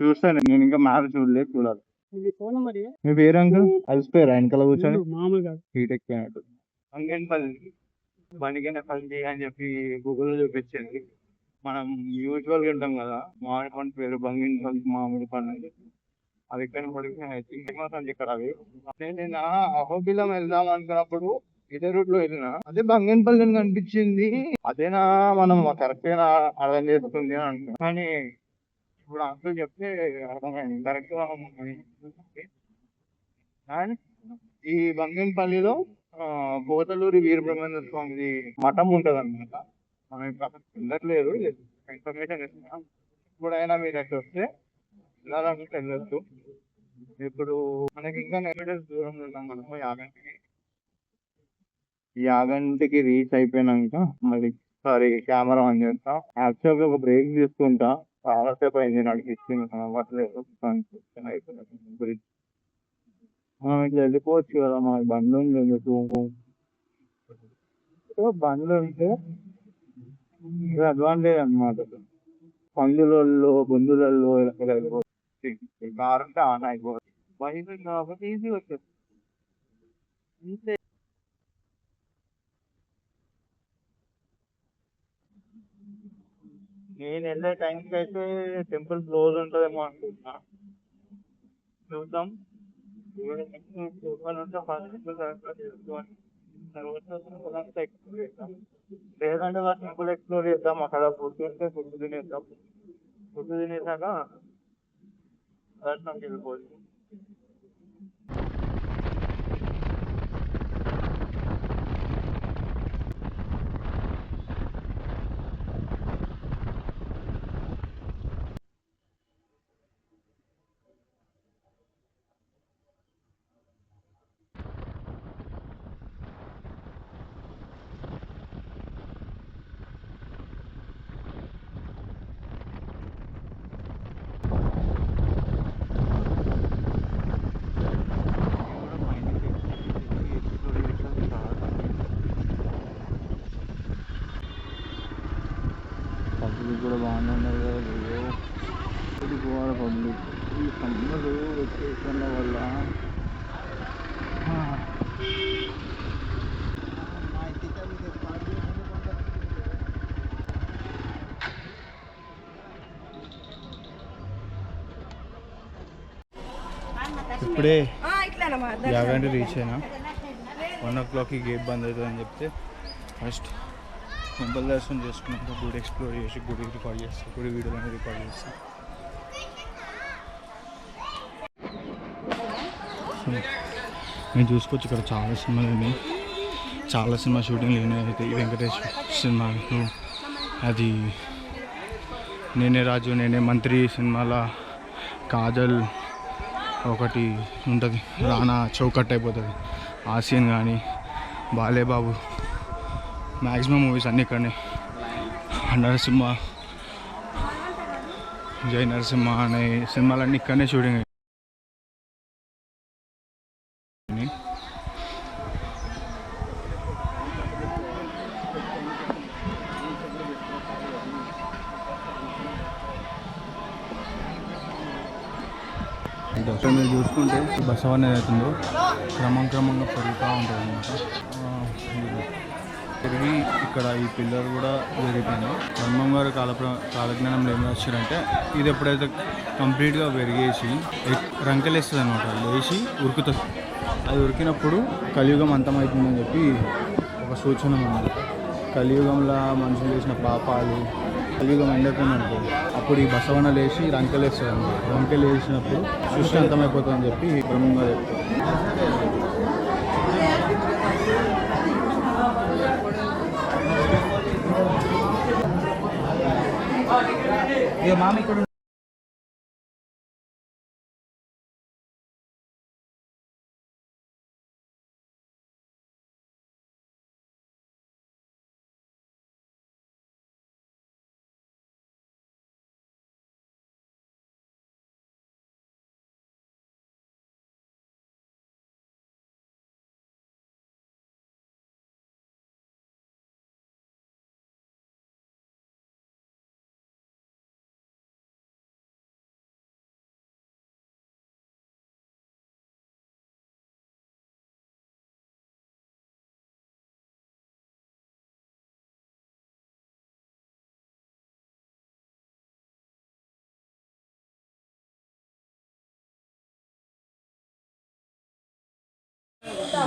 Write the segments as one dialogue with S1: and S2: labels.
S1: చూస్తాను నేను, ఇంకా మ్యాప్ చూడలేదు, చూడాలి. మీ పేరు అంకుల్? అలసిపోయారా వెనకాల కూర్చొని? హీట్ ఎక్కినట్టు. అంగన్పల్లి బండికినపల్లి అని చెప్పి గూగుల్లో చూపించింది. మనం యూజువల్ గా ఉంటాం కదా, మామిడి పండు పేరు బంగినపల్లి మామిడి పండు. అది ఇక్కడ పడితే ఇక్కడ అవి నేను అహోబిలం వెళ్దాం అనుకున్నప్పుడు ఇదే రూట్ లో వెళ్ళినా, అదే బంగన్పల్లి అని కనిపించింది. అదేనా మనం కరెక్టేనా అర్థం చేసుకుంది అని అంటున్నా, కానీ ఇప్పుడు అంకుల్ చెప్తే అర్థమైంది కరెక్ట్ గా. అండ్ ఈ బంగన్పల్లిలో కోతలూరి వీరబ్రహ్మేంద్ర స్వామి మఠం ఉంటది అనమాట. మనం ఇప్పుడు అక్కడ వెళ్ళట్లేదు, ఇన్ఫర్మేషన్ ఇస్తున్నాం. ఇప్పుడైనా మీరు అక్కడ వస్తే వెళ్ళాలనుకుంటే వెళ్ళొచ్చు. ఇప్పుడు మనకి ఇంకా నెక్స్ట్ దూరంలో ఉన్నాం మనము యాగంటికి. యాగంటికి రీచ్ అయిపోయినాక మరి సారీ కెమెరా ఆన్ చేస్తా. యాక్చువల్ గా ఒక బ్రేక్ తీసుకుంటా, చాలాసేపు అయింది నడిపించి అవ్వట్లేదు. బ్రిడ్జ్ మనం ఇట్లా వెళ్ళిపోవచ్చు కదా, మనకి బండ్లు ఉంది. బండ్లు ఉంటే అడ్వాంటేజ్ అనమాట. పందులలో బొందులలో వెళ్ళిపోవచ్చు. కారు ఉంటే ఆన్ అయిపోవచ్చు. బైక్ కాబట్టి ఈజీ వచ్చేది. నేను వెళ్ళే టైంకి అయితే టెంపుల్ క్లోజ్ ఉంటుందేమో అనుకుంటున్నా, చూద్దాం. లేదంటే మా టెంపుల్ ఎక్స్ప్లోర్ చేద్దాం. అక్కడ ఫుడ్ చేస్తే ఫుడ్ తినేద్దాం. ఫుడ్ తినేసాక దర్శనంకి వెళ్ళిపోవచ్చు. పబ్లిక్ కూడా బాగానే ఉన్నారు కదా, పోవాలి పబ్లిక్. ఈ సమ్మర్ వచ్చేసిన వల్ల ఇప్పుడే యాగంటి రీచ్ అయినా. 1 o'clockకి గేట్ బంద్ అవుతుంది అని చెప్తే ఫస్ట్ టెంపుల్ దర్శనం చేసుకున్నాక గుడి ఎక్స్ప్లోర్ చేసి గుడి రికార్డ్ చేస్తాను, గుడి వీడియోలను రికార్డ్ చేస్తాను. నేను చూసుకోవచ్చు ఇక్కడ చాలా సినిమాలు ఉన్నాయి, చాలా సినిమా షూటింగ్లు అయినాయి. అయితే ఈ వెంకటేష్ సినిమాలు, అది నేనే రాజు నేనే మంత్రి సినిమాల కాజల్ ఒకటి ఉంటుంది, రానా చౌకట్ అయిపోతుంది ఆ సీన్. కానీ బాలేబాబు మ్యాక్సిమం మూవీస్ అన్నీ ఇక్కడనే. నరసింహ, జై నరసింహ అనే సినిమాలన్నీ ఇక్కడనే షూటింగ్ అయ్యాయి. మీరు చూసుకుంటే బసవన్ ఏదైతుందో క్రమంగా పెరుగుతూ ఉంటుంది అన్నమాట. పెరిగి ఇక్కడ ఈ పిల్లర్ కూడా పెరిగిపోయింది. బ్రహ్మం గారు కాలజ్ఞానంలో ఏం రాశారంటే, ఇది ఎప్పుడైతే కంప్లీట్గా పెరిగేసి రంకెలేస్తుంది అనమాట, లేచి ఉరుకుతుంది. అది ఉరికినప్పుడు కలియుగం అంతమవుతుందని చెప్పి ఒక సూచన ఉంది. కలియుగంలో మనుషులు చేసిన పాపాలు కలియుగం ఎండకుందనుకో, అప్పుడు ఈ బసవన లేచి రంకెలేస్తుంది అనమాట. రంకెలు వేసినప్పుడు సృష్టి అంతమైపోతుంది అని చెప్పి బ్రహ్మంగా చెప్తారు.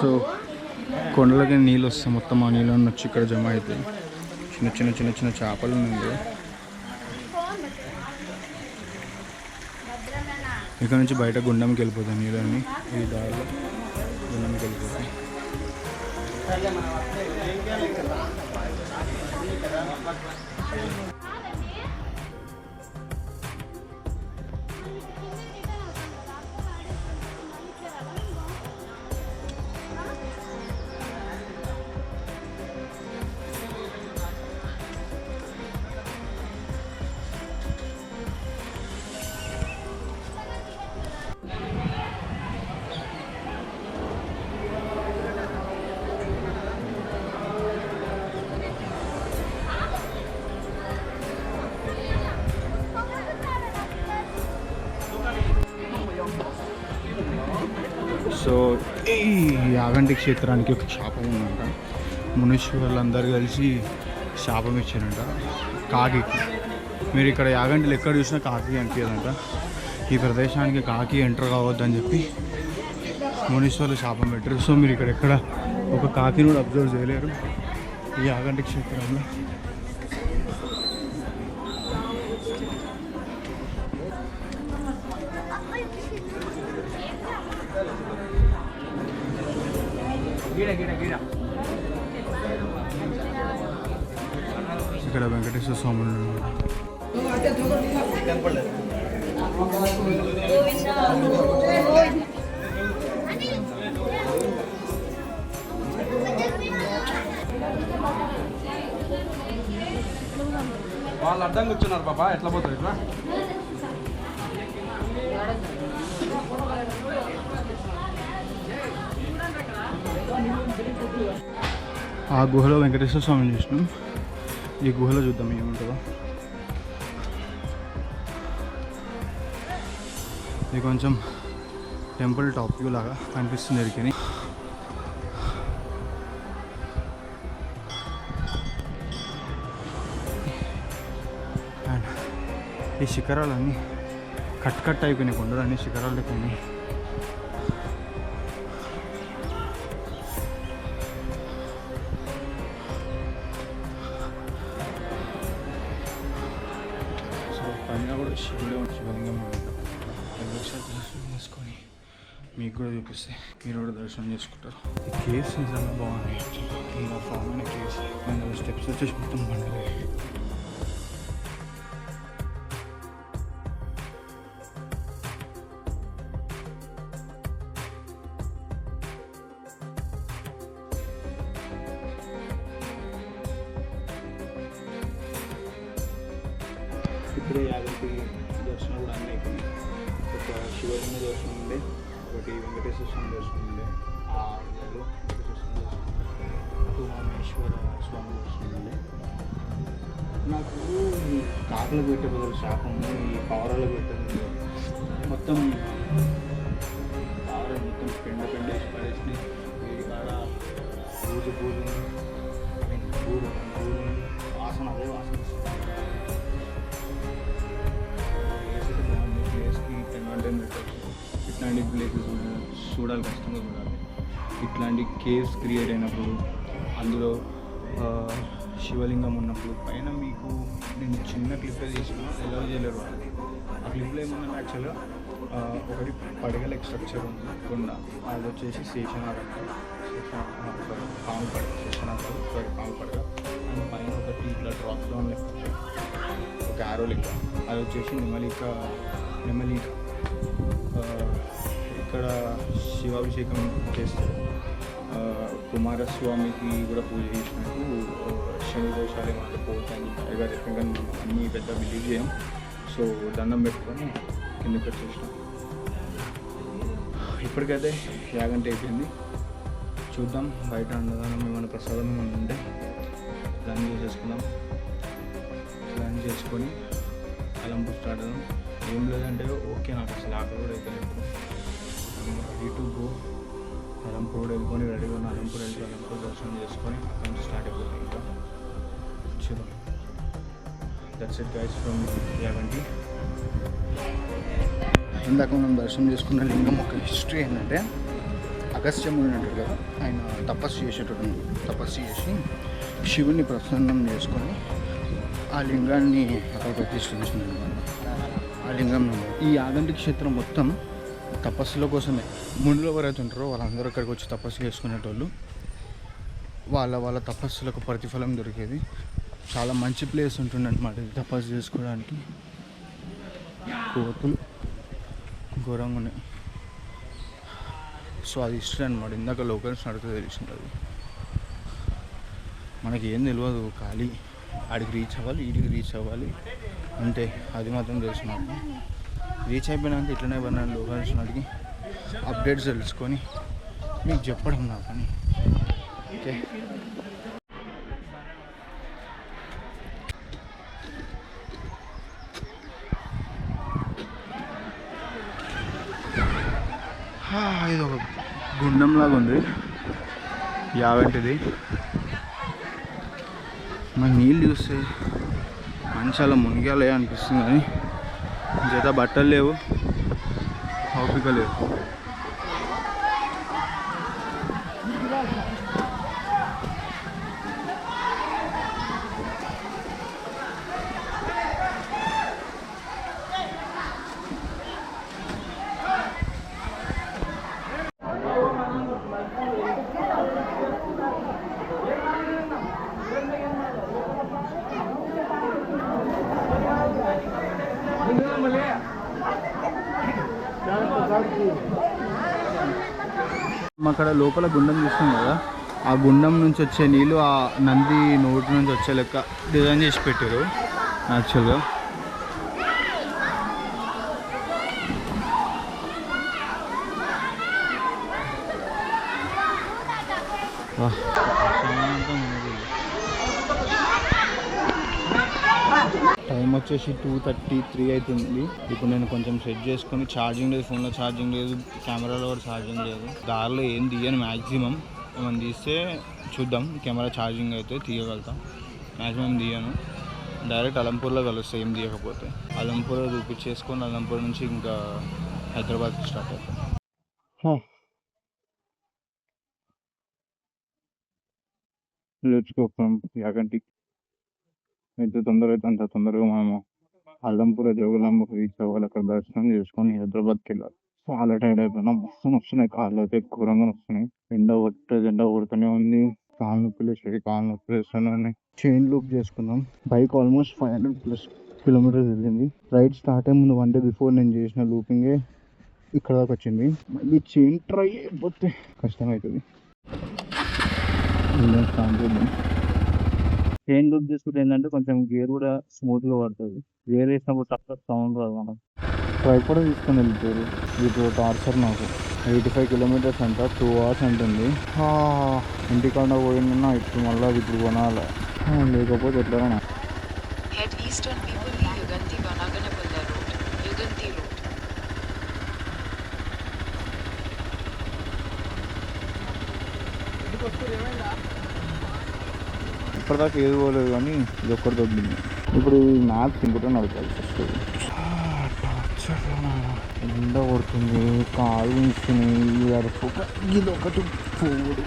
S2: సో కొండలకి నీళ్ళు వస్తాయి, మొత్తం ఆ నీళ్ళు వచ్చి ఇక్కడ జమ అవుతాయి. చిన్న చిన్న చిన్న చిన్న చేపలు ఉన్నాయి. ఇక్కడ నుంచి బయట గుండంకి వెళ్ళిపోతాయి నీళ్ళని, ఈ దారిలో గుండంకి వెళ్ళిపోతాయి. సో ఈ యాగంటి క్షేత్రానికి ఒక శాపం ఉందంట. మునీశ్వరులందరూ కలిసి శాపం ఇచ్చారంట కాకికి. మీరు ఇక్కడ యాగంటిలో ఎక్కడ చూసినా కాకి అనిపించదంట. ఈ ప్రదేశానికి కాకి ఎంటర్ కావద్దని చెప్పి మునీశ్వరులు శాపం పెట్టారు. సో మీరు ఇక్కడ ఎక్కడ ఒక కాకిని కూడా అబ్జర్వ్ చేయలేరు ఈ యాగంటి క్షేత్రంలో. ఇక్కడ వెంకటేశ్వర స్వామి
S3: వాళ్ళు అడ్డంగా కూర్చున్నారు బాబా, ఎట్లా పోతారు ఇట్లా?
S2: ఆ గుహలో వెంకటేశ్వర స్వామిని చూసినాం. ఈ గుహలో చూద్దాం ఏముంటుందో. ఇది కొంచెం టెంపుల్ టాప్ వ్యూ లాగా కనిపిస్తుంది ఎరికని. అండ్ ఈ శిఖరాలన్నీ కట్ అయిపోయినాయి, కొండలన్నీ శిఖరాలు అయిపోయినాయి. శివలింగం దర్శనం చేసుకొని మీకు కూడా చూపిస్తే మీరు కూడా దర్శనం చేసుకుంటారు. ఈ కేవ్స్ నిజంగా బాగున్నాయి. ఇంకా ఫామ్ అయిన కేవ్స్ అండ్ స్టెప్స్ వచ్చేసి మొత్తం బండలే. ఇప్పుడే యాగంటి దర్శనం కూడా అన్నీ అయిపోయింది. ఒక శివలింగ దర్శనం ఉండే, ఒకటి వెంకటేశ్వర స్వామి దర్శనం ఉండే, ఆ ఇళ్ళలో వెంకటేశ్వర స్వామి దర్శనం ఉండే, ఉమామేశ్వర స్వామి దర్శనం ఉండే. నాకు ఈ కాకులకు పెట్టే బదులు శాపము ఈ పావురాలకు పెట్టదు. మొత్తం పావుర మొత్తం పెండ వేసి పడేసి వీడి కాడ పూజ వాసన అదే వాసన. ఇట్లాంటి ప్లేసెస్ చూడాలి, కష్టంగా చూడాలి. ఇట్లాంటి కేవ్స్ క్రియేట్ అయినప్పుడు, అందులో శివలింగం ఉన్నప్పుడు పైన మీకు నేను చిన్న క్లిప్ తీసిన ఎలా చేయలేరు వాళ్ళు. ఆ క్లిప్లో ఏమన్నా యాక్చువల్గా ఒకటి పడగల స్ట్రక్చర్ ఉంది కొండ, అది వచ్చేసి శేషనాగ్ పాము పడగ, పాము పడగ. అండ్ పైన ఒకటి ఇట్లా డ్రాప్ డౌన్ లెక్క ఒక ఆరో లెక్క, అది వచ్చేసి నెమలి. ఇక్కడ శివాభిషేకం చేస్తారు. కుమారస్వామికి కూడా పూజ చేసినట్టు శని దోషాలు ఏమంటే పోతాయి పైగా చెప్పిన అన్నీ పెద్ద బిలీవ్ చేయం. సో దండం పెట్టుకొని కిందకి వచ్చేసినాం. ఇప్పటికైతే యాగంటి అయిపోయింది. చూద్దాం బయట అన్నదానం ఏమైనా ప్రసాదం ఏమైనా ఉంటే ప్లాన్ చేసేసుకుందాం. ప్లాన్ చేసుకొని అలంపూర్ స్టార్ట్ అవుదాం. ఏం లేదంటే ఓకే, నాకు అసలు ఆకలి కూడా అయితే రెడీ టు గో. అలంపూర్ కూడా వెళ్ళుకొని రెడీగా ఉన్న అలంపూర్ దర్శనం చేసుకొని అక్కడ నుంచి స్టార్ట్ అయిపోతాం. ఇంకా చూద్దాం. That's it guys from Yaganti. ఇందాక మనం దర్శనం చేసుకున్న లింగం ఒక హిస్టరీ ఏంటంటే, అగస్త్యముని అంటారు కదా, ఆయన తపస్సు చేసేటప్పుడు తపస్సు చేసి శివుని ప్రసన్నం చేసుకొని ఆ లింగాన్ని అక్కడ ప్రతిష్ఠించింది. ఆ లింగం ఈ యాగంటి క్షేత్రం మొత్తం తపస్సుల కోసమే. మునులు ఎవరైతే ఉంటారో వాళ్ళందరూ అక్కడికి వచ్చి తపస్సు చేసుకునేటోళ్ళు. వాళ్ళ తపస్సులకు ప్రతిఫలం దొరికేది. చాలా మంచి ప్లేస్ ఉంటుంది అనమాట ఇది తపస్సు చేసుకోవడానికి. కోతులు ఘోరంగా ఉన్నాయి. సో అది ఇష్టం అనమాట. ఇందాక లోకల్స్ నడితే తెలిసింది. అది మనకి ఏం తెలియదు, ఖాళీ ఆడికి రీచ్ అవ్వాలి, ఈడికి రీచ్ అవ్వాలి అంతే. అది మాత్రం తెలుసు నాకు. రీచ్ అయిపోయినాక ఇట్లనే ఎవరినైనా లోకల్స్ అడిగి అప్డేట్స్ తెలుసుకొని మీకు చెప్పడం నా పని. ఓకే, ఇది ఒక గుండంలాగా ఉంది యాగంటిది. మన నీళ్ళు చూస్తే మంచి అలా మునిగాలే అనిపిస్తుంది, కానీ జత బట్టలు లేవు, ఓపిక లేవు. అక్కడ లోపల గుండం చూస్తాం కదా, ఆ గుండం నుంచి వచ్చే నీళ్ళు ఆ నంది నోటి నుంచి వచ్చే లెక్క డిజైన్ చేసి పెట్టారు యాక్చువల్గా. టైం వచ్చేసి 2:33 అవుతుంది. ఇప్పుడు నేను కొంచెం సెట్ చేసుకొని, ఛార్జింగ్ లేదు, ఫోన్లో ఛార్జింగ్ లేదు, కెమెరాలో కూడా ఛార్జింగ్ లేదు. దారిలో ఏం తీయను మ్యాక్సిమం. ఏమైనా తీస్తే చూద్దాం, కెమెరా ఛార్జింగ్ అయితే తీయగలుగుతాం. మ్యాక్సిమం తీయను. డైరెక్ట్ అలంపూర్లో కలుస్తాయి ఏం తీయకపోతే. అలంపూర్లో చూపించేసుకొని అలంపూర్ నుంచి ఇంకా హైదరాబాద్కి స్టార్ట్ అవుతాం. Let's go from Yaganti. ఎంత తొందరగా అయితే అంత తొందరగా మనము అల్లంపూర జోగులాంబకు రీచ్ అవ్వాలి. అక్కడ దర్శనం చేసుకొని హైదరాబాద్కి వెళ్ళాలి. చాలా టైర్డ్ అయిపోయినా, మస్తు వస్తున్నాయి, కాళ్ళు అయితే ఘోరంగా వస్తున్నాయి. ఎండ కొడుతూనే ఉంది. కాళ్ళు నొప్పులు వేసేవి, కాళ్ళు నొప్పులు వేస్తూనే. చైన్ లూప్ చేసుకున్నాం. బైక్ ఆల్మోస్ట్ 500+ కిలోమీటర్స్ వెళ్ళింది. రైడ్ స్టార్ట్ అయ్యే ముందు 1 day బిఫోర్ నేను చేసిన లూపింగే ఇక్కడ దాకా వచ్చింది. మళ్ళీ చైన్ ట్రై అయిపోతే కష్టమవుతుంది. స్టార్ట్ చేద్దాం. చైన్ లూప్ చేసుకుంటే ఏంటంటే కొంచెం గేర్ కూడా స్మూత్గా పడుతుంది. గేర్ వేసినప్పుడు తక్కువ సౌండ్ రాదు. మనం ట్రైపాడ్ తీసుకొని వెళ్తారు. ఇది టార్చర్ నాకు. 85 kilometers అంట, 2 hours అంటుంది. ఇంటికాడ పోయినా ఇప్పుడు మళ్ళీ ఇప్పుడు కొనాలి, లేకపోతే ఎట్లా. ఇప్పటిదాకా ఏది పోలేదు, కానీ ఇది ఒక్కటి తగ్గింది. ఇప్పుడు ఈ మ్యాథ్స్ ఇంకోటి నడపాల్సి వస్తుంది. ఎండ కొడుతుంది, కాలు ఇస్తున్నాయి, అరుపుక ఇది ఒకటి పోడు.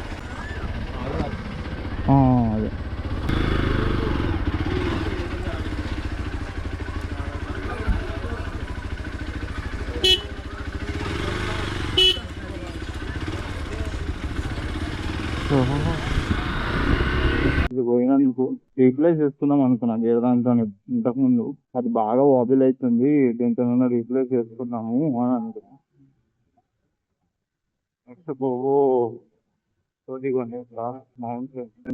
S2: అదే ఇది పోయినందుకు రీప్లేస్ చేసుకుందాం అనుకున్నా గేర్ దాంతో. ఇంతకుముందు అది బాగా వాబిల్ అవుతుంది, దీంతో రీప్లేస్ చేసుకున్నాము అని అనుకున్నా. నెక్స్ట్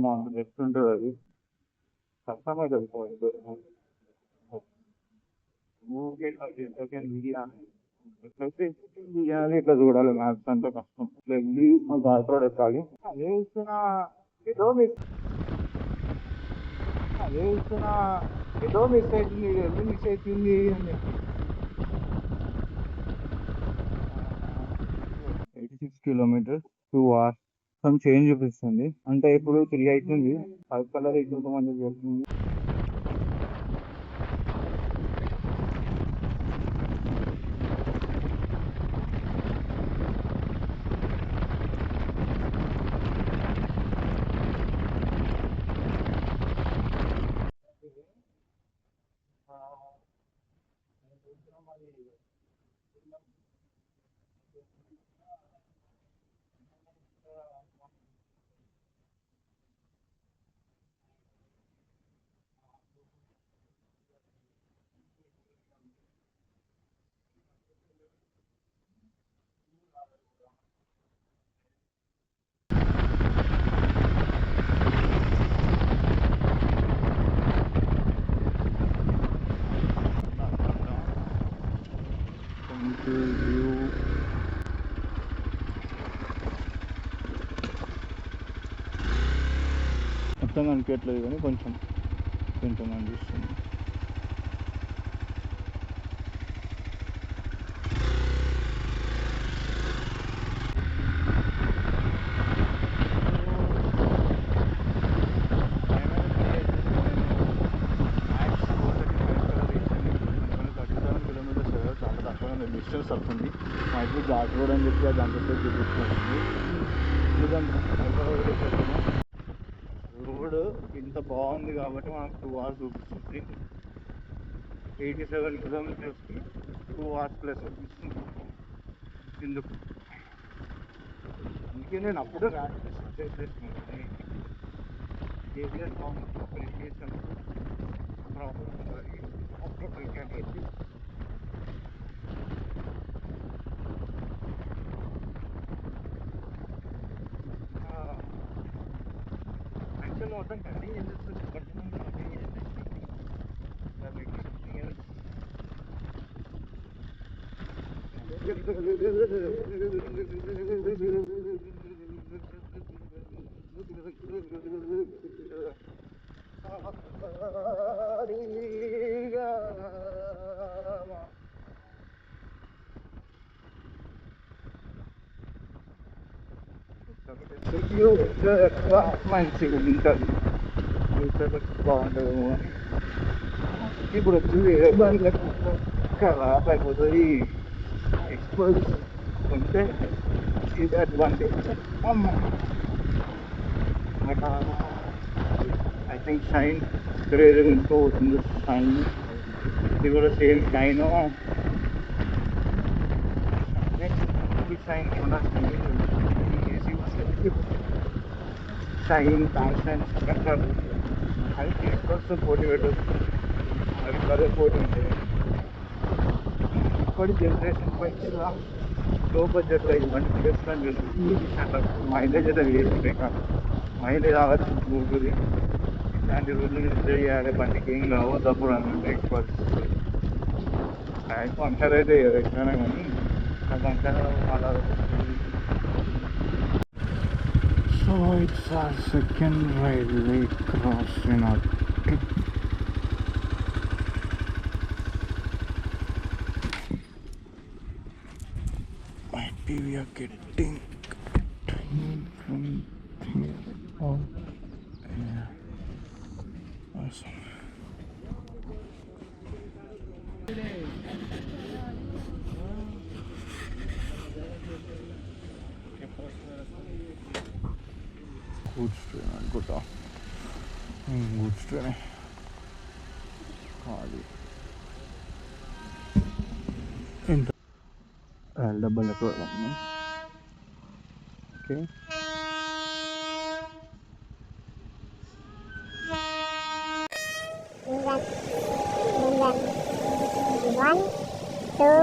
S2: మౌంట్ నెక్స్ట్ ఉంటుంది. అది కష్టమవుతుంది ఇట్లా చూడాలి. మ్యాథ్స్ అంటే కష్టం. ఇట్లా వెళ్ళి గాయత్రోడ్ ఎక్కాలి. అదే ఇస్తున్నా ఏదో మిస్ అవుతుంది, ఎల్లు మిస్ అవుతుంది అని చెప్పి 86 kilometers 2 hours చేంజ్ చూపిస్తుంది. అంటే ఇప్పుడు 3 అవుతుంది. 5 కలర్ ఇంకొంతమంది వెళ్తుంది.
S1: మొత్తం కనిపించట్లేదు కానీ కొంచెం కొంచెం కనిపిస్తుంది. చాలా తక్కువ డిస్టెన్స్ వస్తుంది. మైసూర్ ఘాట్ రోడ్ అని చెప్పి అది అంతసేపు చూపిస్తుంది. రోడ్ ఇంత బాగుంది కాబట్టి మనకు 2 hours చూపిస్తుంది. 87 కిలోమీటర్స్కి 2 hours ప్లస్ చూపిస్తుంది. ఎందుకు అందుకే నేను అప్పుడే చేసేస్తున్నాను. ఏరియర్ బాగుంది, ప్రిపరేషన్ ప్రాబ్లం యాక్చువల్ మొత్తం కటింగ్ చేసేస్తుంది. కటింగ్ మంచిగా ఉంటుంది. బాగుంటుంది. ఇప్పుడు వచ్చి ఖరాబ్ అయిపోతుంది. ఎక్స్పోజ్ ఉంటే ఇది అడ్వాంటేజ్. ఐ థింక్ షైన్ వేరే ఇంకోతుంది. షైన్ ఇది కూడా same shine shine shine passion అది తీసుకొస్తే పోటీ పెట్టదు. అది అదే పోటీ ఉంటుంది. ఇప్పటి జనరేషన్ బైక్స్లో లో బడ్జెట్లో ఇవన్నీ చేస్తాను. మైలేజ్ అయితే వేసుకుంటే కాదు, మైలేజ్ అవ్వచ్చు గూగుల్ ఇలాంటి రోజులు నిద్ర చేయాలి. బండికి ఏం కావో తప్పుడు అన్నట్టు ఎక్కువ పంచర్ అయితే ఎక్కడైనా కానీ పంచర్ అలా. So it's our second railway cross in our trip. Might be we are getting train from here. Oh, yeah. Awesome. Goods train అనుకుంటా. గూడ్స్ ట్రైన్ అది ఎంత డబ్బులు ఎక్కువ. Okay
S4: One, two,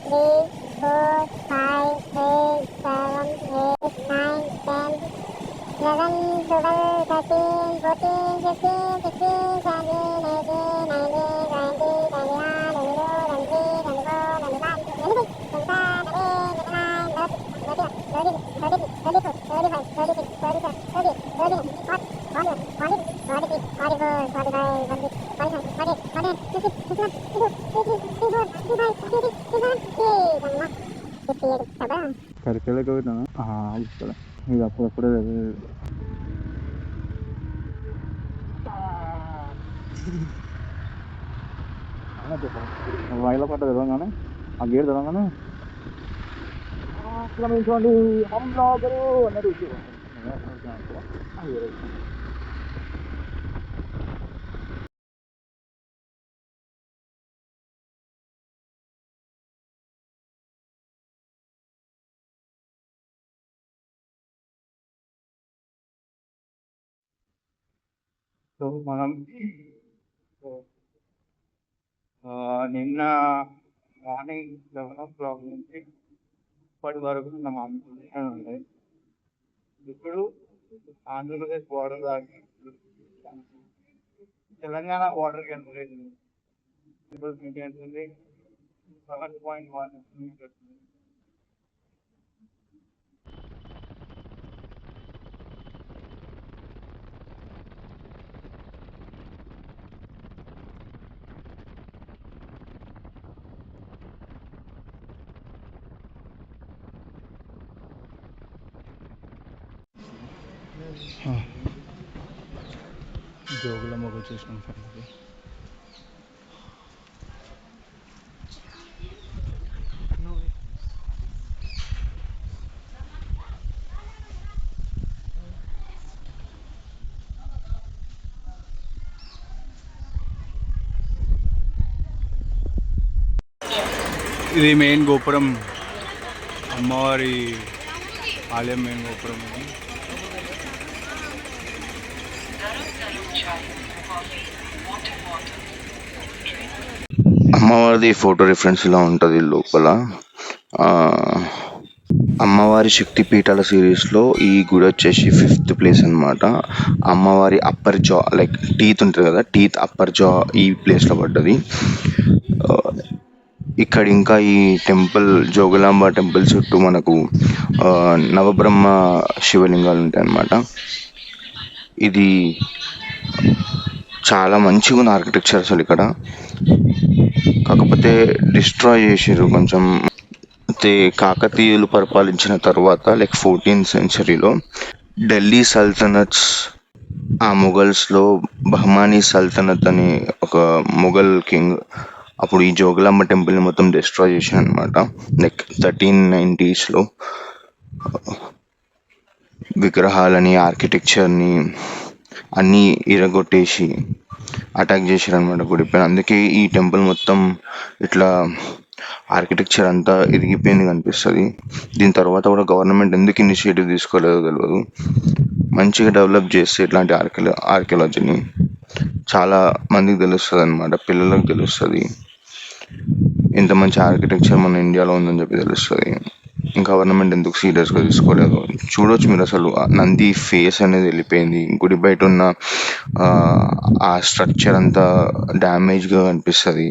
S4: three, four, 5, 6, 7, 8, 9, 10, 11, 12, 13, 14, 15, 16, 17, 18, 19, 20, 21, 22, 23, 24, 25, 26, 27, 28, 29, 30, 31, 32, 33, 34, 35, 36, 37, 38, 39, 40, 41, 42, 43, 44, 45, 46, 47, 48, 49, 50, 51, 52, 53, 54, 55, 56, 57, 58, కదా
S1: కరికెళ్ళకి పోయినా ఇక్కడ ఇది అప్పుడప్పుడే రైలు పట్ట తెలంగానే ఆ గేట్ తెలంగానే ఆక్రమించండి హంలాగరు అన్నట్టు. సో మనం నిన్న మార్నింగ్ 11 o'clock నుంచి ఇప్పటి వరకు మన మామూలు ఉంది. ఇప్పుడు ఆంధ్రప్రదేశ్ బార్డర్ దాకా తెలంగాణ బార్డర్కి ఎంత ఉంది? ఇప్పుడు మీకు ఎంత ఉంది? 7.1 meters.
S2: జోగులమ్మకు వచ్చేసినాం ఫ్రెండ్స్. ఇది మెయిన్ గోపురం, అమ్మవారి ఆలయం మెయిన్ గోపురం ఇది.
S5: అమ్మవారిది ఫోటో రిఫరెన్స్ ఇలా ఉంటుంది లోపల. అమ్మవారి శక్తిపీఠాల సిరీస్లో ఈ గుడి వచ్చేసి 5th ప్లేస్ అనమాట. అమ్మవారి అప్పర్ జా లైక్ టీత్ ఉంటుంది కదా, టీత్ అప్పర్ జా ఈ ప్లేస్లో పడ్డది. ఇక్కడ ఇంకా ఈ టెంపుల్ జోగులాంబ టెంపుల్ చుట్టూ మనకు నవబ్రహ్మ శివలింగాలు ఉంటాయి అన్నమాట. ఇది చాలా మంచిగా ఉంది ఆర్కిటెక్చర్ అసలు ఇక్కడ. కాకపోతే డిస్ట్రాయ్ చేసారు కొంచెం. అయితే కాకతీయులు పరిపాలించిన తర్వాత లైక్ 14th centuryలో ఢిల్లీ సల్తనత్స్, ఆ మొఘల్స్లో బహమానీ సల్తనత్ అని ఒక మొఘల్ కింగ్ అప్పుడు ఈ జోగులాంబ టెంపుల్ని మొత్తం డిస్ట్రాయ్ చేశాను అనమాట. లైక్ 1390sలో విగ్రహాలని, ఆర్కిటెక్చర్ని అన్నీ ఇరగొట్టేసి అటాక్ చేశారు అనమాట గుడి పైన. అందుకే ఈ టెంపుల్ మొత్తం ఇట్లా ఆర్కిటెక్చర్ అంతా ఇరిగిపోయింది కనిపిస్తుంది. దీని తర్వాత కూడా గవర్నమెంట్ ఎందుకు ఇనిషియేటివ్ తీసుకోలేదో తెలియదు. మంచిగా డెవలప్ చేస్తే ఇట్లాంటి ఆర్కియాలజీని చాలా మందికి తెలుస్తుంది అనమాట, పిల్లలకు తెలుస్తుంది. ఇంత మంచి ఆర్కిటెక్చర్ మన ఇండియాలో ఉందని చెప్పి తెలుస్తుంది. గవర్నమెంట్ ఎందుకు సీరియస్గా తీసుకోలేదు. చూడొచ్చు మీరు, అసలు నంది ఫేస్ అనేది వెళ్ళిపోయింది. గుడి బయట ఉన్న ఆ స్ట్రక్చర్ అంతా డ్యామేజ్గా అనిపిస్తుంది.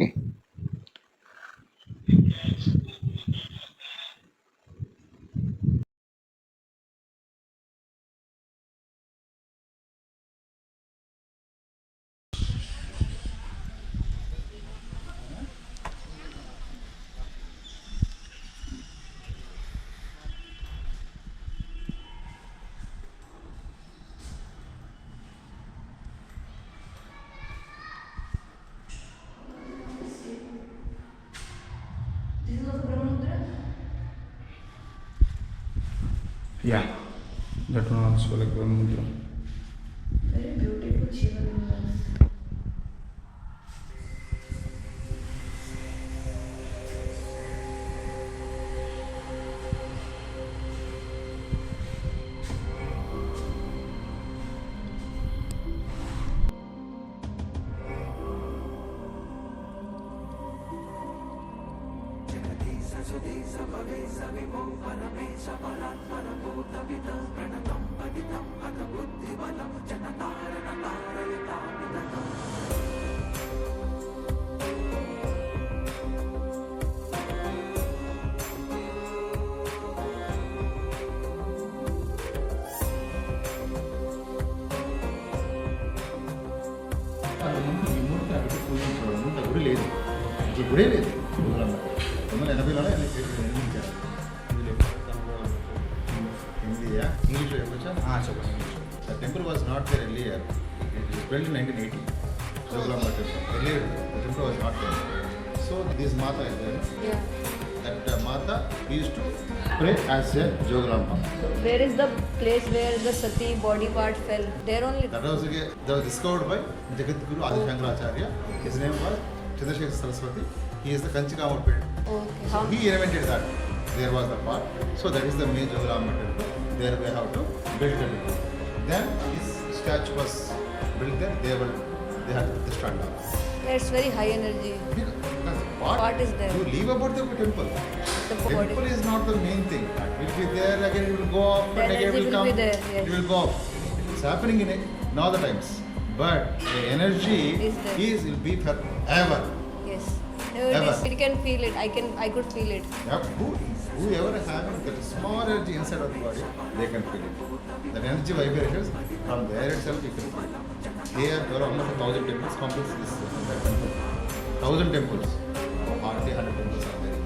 S2: Yeah, that one also like Brahmandra.
S6: Very beautiful Shivalingam.
S7: గుడి లేదు, అసలు గుడే లేదు. 1980లోనే నిర్మించారు. హిందీయా, ఇంగ్లీష్లో చెప్పచ్చా?
S2: చెప్పండి.
S7: The temple was not there earlier. It was built in 1980. Jogulamba temple. Earlier, the temple was not there. So this Mata is there.
S6: Yeah.
S7: That Mata used to pray as a Jogulamba.
S6: So where is the place where the Sati body part fell? There only.
S7: That was discovered by Jagadguru Adi Shankaracharya. His name was Chandrasekhar Saraswati. He is the Kanchikama period.
S6: Okay.
S7: So he invented that. There was the part. So that is the main Jogulamba temple. There we have to build the temple. Then his statue was built there, they have to stand up.
S6: It's very high energy.
S7: Because
S6: What is there?
S7: You leave about the temple.
S6: The body.
S7: Temple is not the main thing. It will be there, again it will go off,
S6: The
S7: and again it
S6: energy
S7: will
S6: will
S7: come.
S6: be there, yes.
S7: It will go off. It's happening in all the times. But the energy
S6: Is there.
S7: will be forever.
S6: Yes.
S7: Ever.
S6: You can feel it. I could feel it.
S7: Whoever having that small energy inside of the body, they can feel it. That energy vibrations from there itself you can feel it. Here there are almost 1,000 temples complex this that temple. 1,000 temples. Hardly 100 temples are there.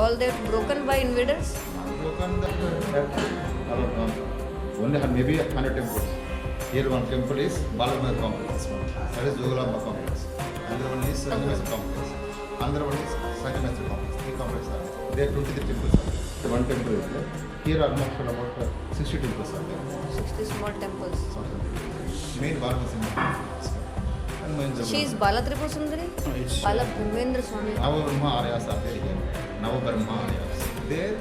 S6: All that broken by invaders.
S7: Broken only maybe 100 temples. Here one temple is Balamad complex. That is Jogalamba complex. Another one is Sangamesa complex. Another one is Sangamesa complex. Three complexes are there. There are 23 temples are there. One temple is there. Here are almost about 60 temples are there.
S6: 60 small temples.
S7: Main Balamad and main
S6: She is Bala Tripura Sundari?
S2: It's
S6: Bala Brahmendra Swami.
S7: Navabrahma Aryas are there here. Navabrahma Aryas. There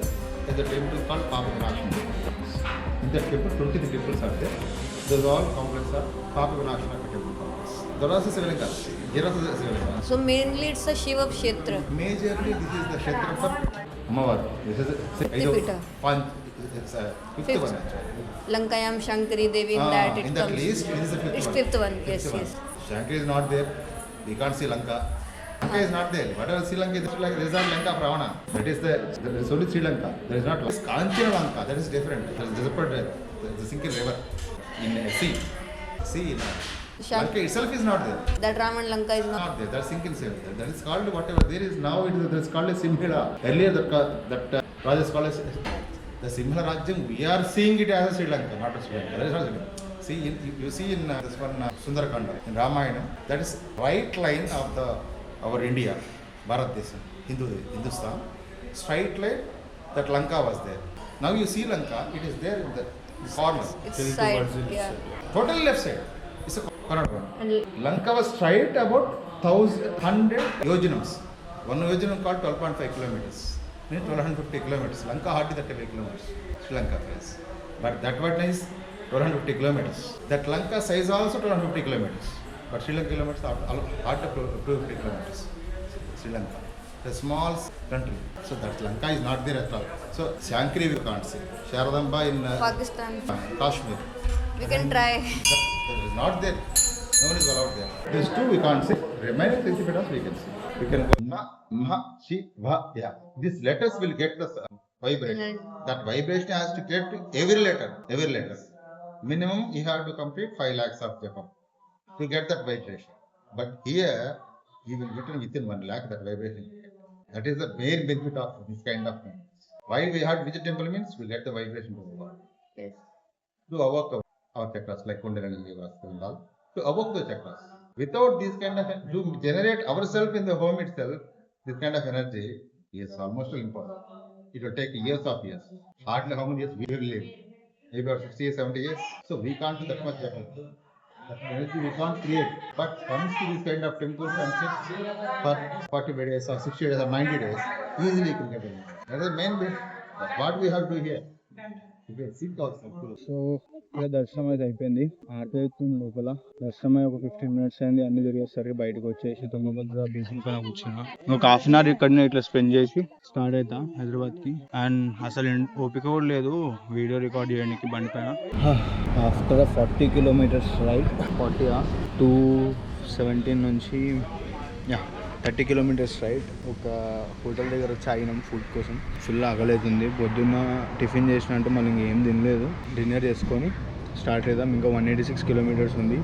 S7: is a temple called Papavinashana. In that temple, 23 temples are there. Those all complexes are Papavinashana temple complex. There are also Sivalingas. Here also Sivalingas.
S6: So mainly it's a Shiva Kshetra.
S7: Majorly, this is the Kshetra for Ammavar. This is
S6: Shaktipeeta.
S7: It's a fifth one actually.
S6: Lankayam Shankari Devi in that it
S7: in that
S6: comes.
S7: list, it is the fifth
S6: It's
S7: one.
S6: fifth one. Yes,
S7: Fifth one.
S6: yes.
S7: Shankar is not there. We can't see Lanka. Lanka is not there. Whatever Sri Lanka is, like there is not Lanka Pravana. That is there is only Sri Lanka. There is not Kanchana Lanka. That is different. There is separate. The sinking river in a sea. Sea. Lanka itself is not there.
S6: That Raman Lanka is not.
S7: Not there. That's sinking sea. That is called whatever there is now. It is called a Simhila. Earlier that Raja is called as the Simhala Rajyam. We are seeing it as a Sri Lanka, not a Sri Lanka. That is not Sri Lanka. See, you see in this one Sundarakanda in Ramayana, that is right line of our India, Bharat Desha, Hindustan. Straight line that Lanka was there. Now you see Lanka, it is there in the corner.
S6: It's side. Yeah.
S7: Totally left side. It's a corner one.
S6: And
S7: Lanka was straight about 1,100 yojanams. One yojanam called 12.5 kilometers. 1250 kilometers. Lanka hardly 35 kilometers. Sri Lanka place. But that one is 1250 kilometers. That Lanka size also 1250 kilometers. But Sri Lanka kilometers are hard to 250 kilometers. Sri Lanka. The small country. So that Lanka is not there at all. So Shankari we can't see. Sharadamba in
S6: Pakistan.
S7: Kashmir.
S6: We can try.
S7: That is not there. No one is allowed there. These two we can't see. Remaining principles we can see. We can go Ma, Mha, Shi, Va, Ya. These letters will get the vibration. That vibration has to get to every letter. Every letter. Minimum you have to complete 5 lakhs of Japam to get that vibration. But here you will get within 1 lakh that vibration. That is the main benefit of this kind of thing. Why we have to visit temple means we get the vibration to over.
S6: Yes.
S7: To evoke our chakras like Kundalini Yogas and all. To evoke the chakras. Without this kind of, to generate ourselves in the home itself, this kind of energy is almost impossible. It will take years of years. Hardly how many years we will live. Maybe about 60 years, 70 years. So we can't do that much effort. That energy we can't create. But comes to this kind of temples and sits for 40 days or 60 days or 90 days, easily you can get it. That is the main bit. That's what we have to do here. We can seek ourselves.
S2: So ఇక్కడ దర్శనం అయితే అయిపోయింది. ఆర్తి అవుతుంది లోపల. దర్శనం అయ్యి ఒక 15 minutes అయింది. అన్ని తిరిగేసరికి బయటకు వచ్చేసి తుంగభద్ర బీచ్ పైన కూర్చున్నా. ఒక హాఫ్ అన్ అవర్ ఇక్కడనే ఇట్లా స్పెండ్ చేసి స్టార్ట్ అవుతా హైదరాబాద్ కి. అండ్ అసలు ఓపిక కూడా లేదు వీడియో రికార్డ్ చేయడానికి బండి పైన. ఆఫ్టర్ 40 కిలోమీటర్స్ రైడ్ 217 నుంచి 30 కిలోమీటర్స్ రైడ్. ఒక హోటల్ దగ్గర వచ్చి ఆగినాం ఫుడ్ కోసం. ఫుల్ ఆకలేతుంది. పొద్దున్న టిఫిన్ చేసినట్టు మళ్ళీ ఇంకేం తినలేదు. డిన్నర్ చేసుకొని స్టార్ట్ అవుతాం. ఇంకా 186 కిలోమీటర్స్ ఉంది.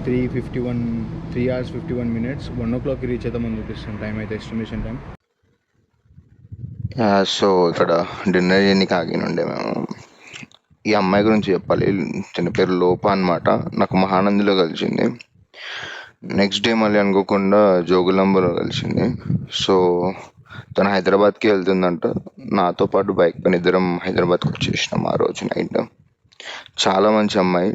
S2: 3 hours 51 minutes. 1 o'clock రీచ్ అవుతామని చూపిస్తుంది టైం అయితే, ఎస్టిమేషన్ టైం.
S5: సో ఇక్కడ డిన్నర్ చేయడానికి ఆగినుండే మేము. ఈ అమ్మాయి గురించి చెప్పాలి. తన పేరు లోప అనమాట. నాకు మహానందిలో కలిసింది. నెక్స్ట్ డే మళ్ళీ అనుకోకుండా జోగులాంబలో కలిసింది. సో తను హైదరాబాద్కి వెళ్తుందంట. నాతో పాటు బైక్ పైన ఇద్దరం హైదరాబాద్కి వచ్చేసినాం ఆ రోజు నైట్. చాలా మంచి అమ్మాయి.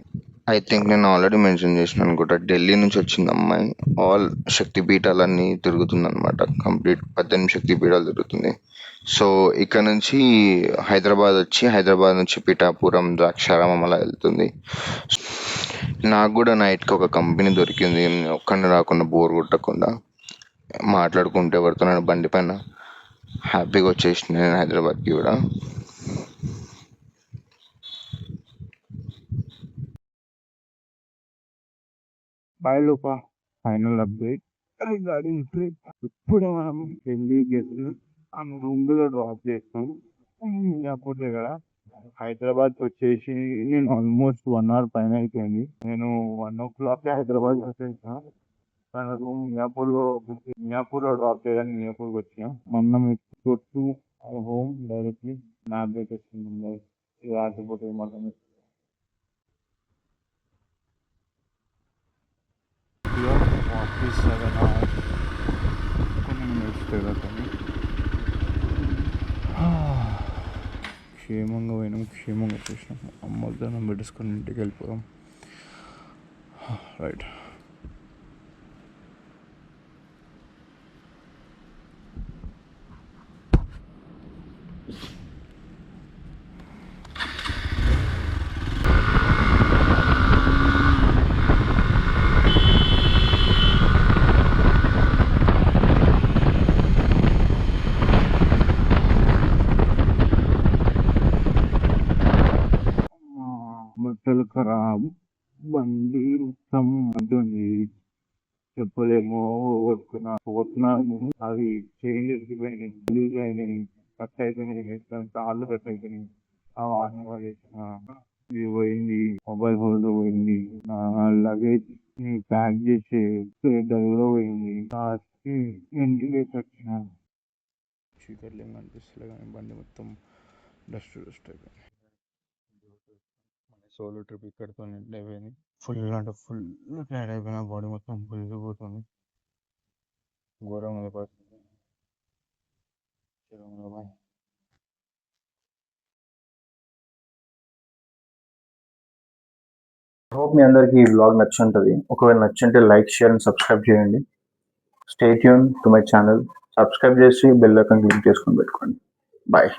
S5: ఐ థింక్ నేను ఆల్రెడీ మెన్షన్ చేసిన అనుకుంటా, ఢిల్లీ నుంచి వచ్చింది అమ్మాయి. ఆల్ శక్తిపీఠాలన్నీ తిరుగుతుంది అనమాట. కంప్లీట్ 18 శక్తిపీఠాలు తిరుగుతుంది. సో ఇక్కడ నుంచి హైదరాబాద్ వచ్చి హైదరాబాద్ నుంచి పిఠాపురం, ద్రాక్షారామం అలా వెళ్తుంది. నాకు కూడా నైట్కి ఒక కంపెనీ దొరికింది, ఒక్కడిని రాకుండా బోర్ కొట్టకుండా మాట్లాడుకుంటే ఎవరితోనైనా బండి పైన హ్యాపీగా వచ్చేసిన నేను హైదరాబాద్కి కూడా.
S1: బాయ్ లోప ఫైనల్ అప్డేట్ రిగార్డింగ్ ట్రిప్. ఇప్పుడు మనం ఢిల్లీ గెస్ట్ ఆమె రూమ్ లో డ్రాప్ చేస్తాం మియాపూర్ దగ్గర. హైదరాబాద్ వచ్చేసి నేను ఆల్మోస్ట్ 1 hour పైన అయిపోయింది. నేను 1 o'clock హైదరాబాద్ వచ్చేసిన. తన రూమ్ మియాపూర్ లో డ్రాప్ చేయడానికి మియాపూర్కి వచ్చిన. మొన్న టు హోమ్ డైరెక్ట్లీ మ్యాప్ పెట్టేస్తుంది రాకపోతే మొత్తం 47 hours కొన్ని మినిట్స్ తిరగతాను. క్షేమంగా పోయినాం, క్షేమంగా వచ్చేసినాం. అమ్మొద్దనం పెట్టేసుకొని ఇంటికి వెళ్ళిపోదాం. రైట్. బట్టలు ఖరాబ్, బండి మొత్తం ఉంటుంది. చెప్పలేమో పోతున్నాము. అవి చేంజ్ అయిపోయినాయి, లీక్ అయినాయి, కట్ అయిపోయినాయి, తాళ్ళు కట్ అయిపోయినాయి. ఆ వాహనం ఇది పోయింది, మొబైల్ హోల్డర్ పోయింది, నా లగేజ్ ప్యాక్ చేసే కూడా పోయింది. ఇంటికి వచ్చిన చీకట్లు ఏం కనిపిస్తలే కానీ బండి మొత్తం డస్ట్ అయిపోయింది. సోలో ట్రిప్ ఇక్కడితో ఎండ్ అయిపోయింది. ఫుల్ అంటే ఫుల్ టైర్డ్ అయిపోయిన, బాడీ మొత్తం పోతుంది. ఘోరంగా ఉంది పరిస్థితి. బాయ్.
S2: హోప్ మీ అందరికీ ఈ వ్లాగ్ నచ్చి ఉంటుంది. ఒకవేళ నచ్చుంటే లైక్, షేర్ అండ్ సబ్స్క్రైబ్ చేయండి. Stay tune to my channel. Subscribe చేసి బెల్ ఐకాన్ క్లిక్ చేసుకొని పెట్టుకోండి. బాయ్.